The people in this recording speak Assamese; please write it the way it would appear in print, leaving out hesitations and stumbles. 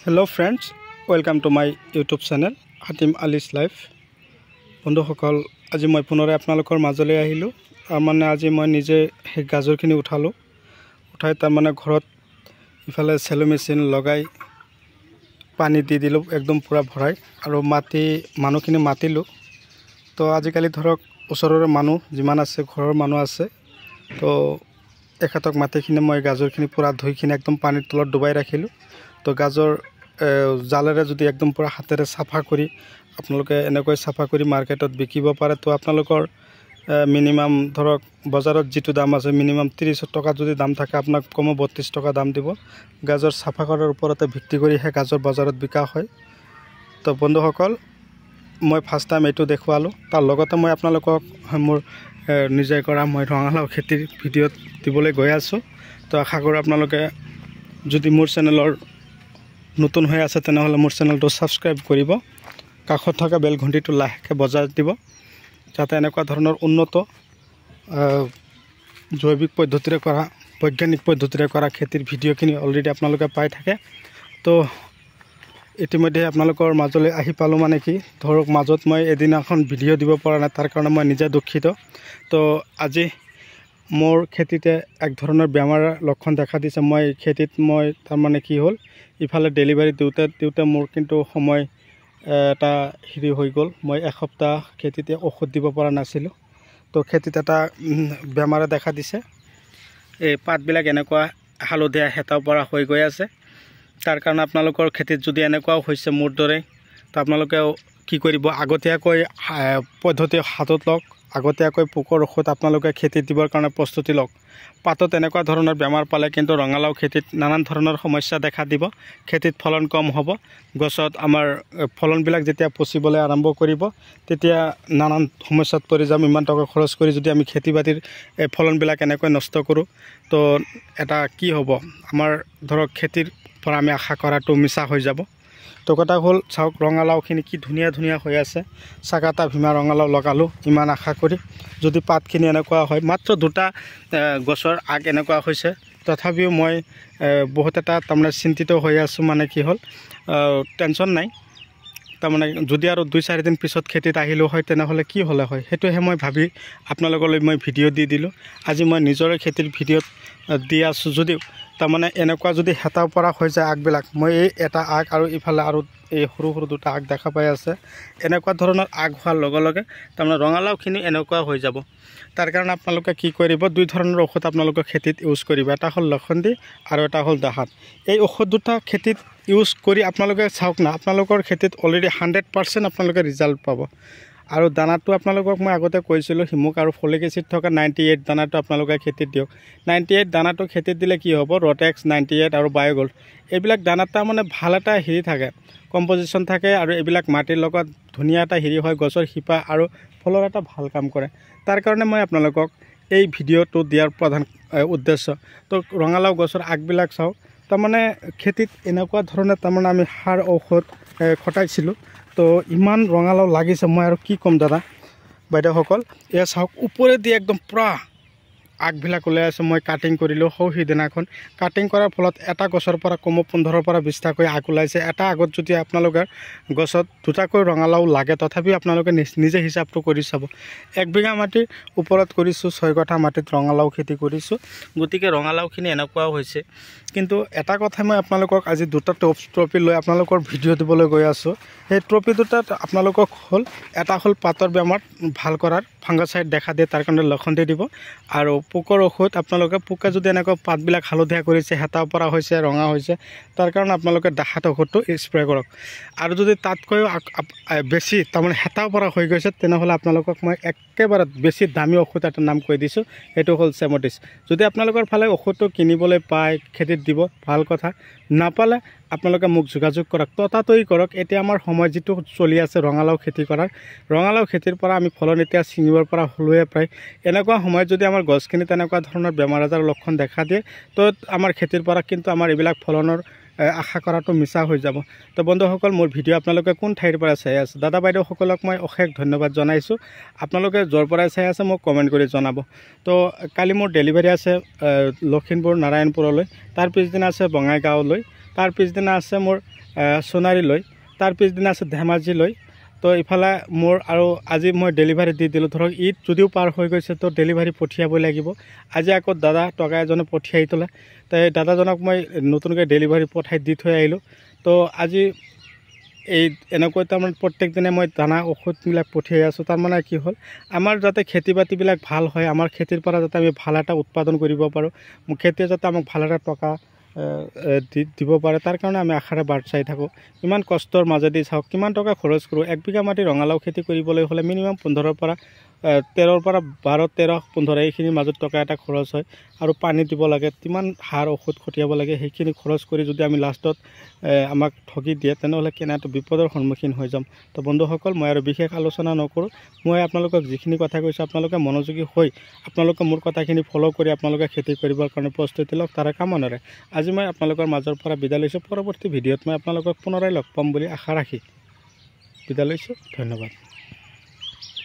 Hello friends, welcome to my YouTube channel Hatim Ali's Life. বন্ধুসকল আজি মই পুনৰে আপোনালোকৰ মাজলৈ আহিলো। আজি মই নিজে গাজৰখিনি উঠালো। উঠাই তাৰ ঘৰত ইফালে সেলো মেচিন লগাই পানী দি দিলো একদম পুৰা ভৰাই আৰু মানুহখিনি মাতিলো। তো আজিকালি ধৰক ওচৰৰে মানুহ যিমান আছে ঘৰৰ মানুহ আছে। তো এখেতক মাটিখিনি মই গাজৰখিনি পুৰা ধুইখিনি একদম পানীৰ তলত ডুবাই ৰাখিলো। তো গাজৰ জালেৰে যদি একদম পুৰা হাতেৰে সাফা কৰি আপোনালোকে এনেকৈ সাফা কৰি মাৰ্কেটত বিকিব পাৰে তো আপোনালোকৰ মিনিমাম ধৰক বজাৰত যেটো দাম আছে মিনিমাম 30 টকা যদি দাম থাকে আপোনাক কম 32 টকা দাম দিব। গাজৰ সাফা কৰাৰ ওপৰতে ভিত্তি কৰি হে গাজৰ বজাৰত বিকা হয়। তো বন্ধুসকল মই ফাৰ্স্ট টাইম এটো দেখুৱালো। তাৰ লগতে মই আপোনালোকক মোৰ নিজে কৰা মই ৰঙালাও খেতিৰ ভিডিঅ দিবলৈ গৈ আছো। তো আশা কৰো আপোনালোকে যদি মোৰ চেনেলৰ নতুন হৈ আছে তেনেহলে মোৰ চেনেলটো সাবস্ক্ৰাইব কৰিব। কাষত থকা বেল ঘণ্টিটো লাহেকে বজাই দিব যাতে এনেকুৱা ধৰণৰ উন্নত জৈৱিক পদ্ধতিৰে কৰা বৈজ্ঞানিক পদ্ধতিৰে কৰা খেতিৰ ভিডিঅখিনি অলৰেডি আপোনালোকে পাই থাকে। তো ইতিমধ্যে আপোনালোকৰ মাজলৈ আহি পালো কি ধৰক মাজত মই এদিনাখন ভিডিঅ দিব পৰা নাই তাৰ কাৰণে মই নিজে দুখিত। তো আজি মোৰ খেতিতে এক ধৰণৰ বেমাৰৰ লক্ষণ দেখা দিছে। মই খেতিত মই তাৰ কি হ'ল ইফালে ডেলিভাৰি দিওঁতে মোৰ কিন্তু সময় এটা হেৰি হৈ গ'ল। মই এসপ্তাহ খেতিতে ঔষধ দিব পৰা নাছিলোঁ। তো খেতিত এটা বেমাৰে দেখা দিছে। এই পাতবিলাক এনেকুৱা হালধীয়া হেতা পৰা হৈ গৈ আছে। তাৰ কাৰণে আপোনালোকৰ খেতিত যদি এনেকুৱাও হৈছে মোৰ দৰে তো আপোনালোকেও কি কৰিব আগতীয়াকৈ পদ্ধতি হাতত লওক। আগতীয়াকৈ পোকৰ ঔষধ আপোনালোকে খেতিত দিবৰ কাৰণে প্ৰস্তুতি লওক। পাতত এনেকুৱা ধৰণৰ বেমাৰ পালে কিন্তু ৰঙালাও খেতিত নানান ধৰণৰ সমস্যা দেখা দিব। খেতিত ফলন কম হ'ব। গছত আমাৰ ফলনবিলাক যেতিয়া পচিবলৈ আৰম্ভ কৰিব তেতিয়া নানান সমস্যাত পৰি যাম। ইমান টকা খৰচ কৰি যদি আমি খেতি-বাতিৰ ফলনবিলাক এনেকৈ নষ্ট কৰোঁ তো এটা কি হ'ব আমাৰ ধৰক খেতিৰ পৰা আমি আশা কৰাটো মিছা হৈ যাব। তো কথা হ'ল চাওক ৰঙালাওখিনি কি ধুনীয়া ধুনীয়া হৈ আছে। চাগাতা ভীমা ৰঙালাও লগালো ইমান আশা কৰি যদি পাতখিনি এনেকুৱা হয় মাত্ৰ দুটা গছৰ আগ এনেকুৱা হৈছে তথাপিও মই বহুত এটা চিন্তিত হৈ আছো। কি হ'ল টেনচন নাই যদি আৰু 2-4 দিন পিছত খেতিত আহিলো হয় তেনেহলে কি হলে হয় হেতুহে মই ভাবি আপোনালোকলৈ মই ভিডিঅ দি দিলো। আজি মই নিজৰে খেতিৰ ভিডিঅত দি আছো যদিও এনেকুৱা যদি হেতা পৰা হৈ যায় আগবিলাক মই এই এটা আগ আৰু ইফালে আৰু এই সৰু সৰু দুটা আগ দেখা পাই আছে। এনেকুৱা ধৰণৰ আগ হোৱাৰ লগে লগে ৰঙালাওখিনি এনেকুৱা হৈ যাব। তাৰ কাৰণে আপোনালোকে কি কৰিব দুই ধৰণৰ ঔষধ আপোনালোকে খেতিত ইউজ কৰিব। এটা হ'ল লখন্দি আৰু এটা হ'ল দাহাত। এই ঔষধ দুটা খেতিত ইউজ কৰি আপোনালোকে চাওক না আপোনালোকৰ খেতিত অলৰেডি 100% আপোনালোকে ৰিজাল্ট পাব। আৰু দানাটো আপোনালোকক মই আগতে কৈছিলোঁ হিমুক আৰু ফলিক এচিড থকা 98 দানাটো আপোনালোকে খেতিত দিয়ক। 98 দানাটো খেতিত দিলে কি হ'ব ৰটেক্স 98 আৰু বায়োগোল্ড এইবিলাক দানাত ভাল এটা হেৰি থাকে কম্পজিশ্যন থাকে আৰু এইবিলাক মাটিৰ লগত ধুনীয়া এটা হেৰি হয় গছৰ শিপা আৰু ফলৰ এটা ভাল কাম কৰে। তাৰ কাৰণে মই আপোনালোকক এই ভিডিঅ'টো দিয়াৰ প্ৰধান উদ্দেশ্য। তো ৰঙালাও গছৰ আগবিলাক চাওক খেতিত এনেকুৱা ধৰণে আমি সাৰ ঔষধ খটাইছিলোঁ। তো ইমান ৰঙালাও লাগিছে মই আৰু কি ক'ম দাদা বাইদেউসকল এয়া চাওক ওপৰেদি একদম পুৰা আগবিলাক ওলাই আছে। মই কাটিং কৰিলোঁ সিদিনাখন কাটিং কৰাৰ ফলত এটা গছৰ পৰা কম 15 পৰা 20টাকৈ আগ ওলাইছে। এটা আগত যদি আপোনালোকে গছত দুটাকৈ ৰঙালাও লাগে তথাপি আপোনালোকে নিজে হিচাপটো কৰি চাব। 1 বিঘা মাটিৰ ওপৰত কৰিছোঁ 6 কঠা মাটিত ৰঙালাও খেতি কৰিছোঁ। গতিকে ৰঙালাওখিনি এনেকুৱাও হৈছে। কিন্তু এটা কথা মই আপোনালোকক আজি দুটা ট্ৰফি লৈ আপোনালোকৰ ভিডিঅ' দিবলৈ গৈ আছোঁ। সেই ট্ৰফি দুটাত আপোনালোকক হ'ল এটা হ'ল পাতৰ বেমাৰ ভাল কৰাৰ ফাংগাচাইড দেখা দিয়ে তাৰ কাৰণে লখন্দি দিব আৰু পোকৰ ঔষধ আপোনালোকে পোকে যদি এনেকুৱা পাতবিলাক হালধীয়া কৰিছে হেতা পৰা হৈছে ৰঙা হৈছে তাৰ কাৰণে আপোনালোকে দাহাত ঔষধটো স্প্ৰে কৰক। আৰু যদি তাতকৈও বেছি হেতা পৰা হৈ গৈছে তেনেহ'লে আপোনালোকক মই একেবাৰে বেছি দামী ঔষধ এটা নাম কৈ দিছোঁ সেইটো হ'ল চেমটিছ। যদি আপোনালোকৰ ফালে ঔষধটো কিনিবলৈ পায় খেতিত দিব ভাল কথা। নাপালে আপোনালোকে মোক যোগাযোগ কৰক ততাতৈয়াৰী কৰক। এতিয়া আমাৰ সময় যেটো চলি আছে ৰঙালাও খেতি কৰাৰ ৰঙালাও খেতিৰ পৰা আমি ফলন এতিয়া ছিঙিবৰ পৰা হলোৱে প্ৰায় এনেকুৱা সময়ত যদি আমাৰ গছখিনি তেনেকুৱা ধৰণৰ বেমাৰ আজাৰ লক্ষণ দেখা দিয়ে তো আমাৰ খেতিৰ পৰা কিন্তু আমাৰ এইবিলাক ফলনৰ আশা কৰাটো মিছা হৈ যাব। তো বন্ধুসকল মোৰ ভিডিঅ' আপোনালোকে কোন ঠাইৰ পৰা চাই আছে দাদা বাইদেউসকলক মই অশেষ ধন্যবাদ জনাইছোঁ। আপোনালোকে য'ৰ পৰাই চাই আছে মোক কমেণ্ট কৰি জনাব। তো কালি মোৰ ডেলিভাৰী আছে লখিমপুৰ নাৰায়ণপুৰলৈ, তাৰ পিছদিনা আছে বঙাইগাঁৱলৈ, তাৰ পিছদিনা আছে মোৰ সোণাৰীলৈ, তাৰ পিছদিনা আছে ধেমাজিলৈ। তো ইফালে মোৰ আৰু আজি মই ডেলিভাৰী দি দিলোঁ। ধৰক ঈদ যদিও পাৰ হৈ গৈছে তো ডেলিভাৰী পঠিয়াবই লাগিব। আজি আকৌ দাদা টকা এজনে পঠিয়াই তোলে, তো এই দাদাজনক মই নতুনকৈ ডেলিভাৰী পঠাই দি থৈ আহিলোঁ। তো আজি এই এনেকৈ তাৰমানে প্ৰত্যেক দিনে মই দানা ঔষধবিলাক পঠিয়াই আছোঁ। তাৰমানে কি হ'ল, আমাৰ যাতে খেতি বাতিবিলাক ভাল হয়, আমাৰ খেতিৰ পৰা যাতে আমি ভাল এটা উৎপাদন কৰিব পাৰোঁ, খেতিয়ে যাতে আমাক ভাল এটা টকা দিব পাৰে, তাৰ কাৰণে আমি আশাৰে বাট চাই থাকোঁ। ইমান কষ্টৰ মাজেদি চাওক কিমান টকা খৰচ কৰোঁ। 1 বিঘা মাটি ৰঙালাও খেতি কৰিবলৈ হ'লে মিনিমাম 15ৰ পৰা 12 13 15 এইখিনিৰ মাজত টকা এটা খৰচ হয়। আৰু পানী দিব লাগে, কিমান সাৰ ঔষধ খটিয়াব লাগে, সেইখিনি খৰচ কৰি যদি আমি লাষ্টত আমাক ঠগি দিয়ে তেনেহ'লে কেনেকৈ বিপদৰ সন্মুখীন হৈ যাম। তো বন্ধুসকল, মই আৰু বিশেষ আলোচনা নকৰোঁ। মই আপোনালোকক যিখিনি কথা কৈছোঁ আপোনালোকে মনোযোগী হৈ আপোনালোকে মোৰ কথাখিনি ফ'ল' কৰি আপোনালোকে খেতি কৰিবৰ কাৰণে প্ৰস্তুতি লওক, তাৰে কামনাৰে আজি মই আপোনালোকৰ মাজৰ পৰা বিদায় লৈছোঁ। পৰৱৰ্তী ভিডিঅ'ত মই আপোনালোকক পুনৰাই লগ পাম বুলি আশা ৰাখি বিদায় লৈছোঁ। ধন্যবাদ।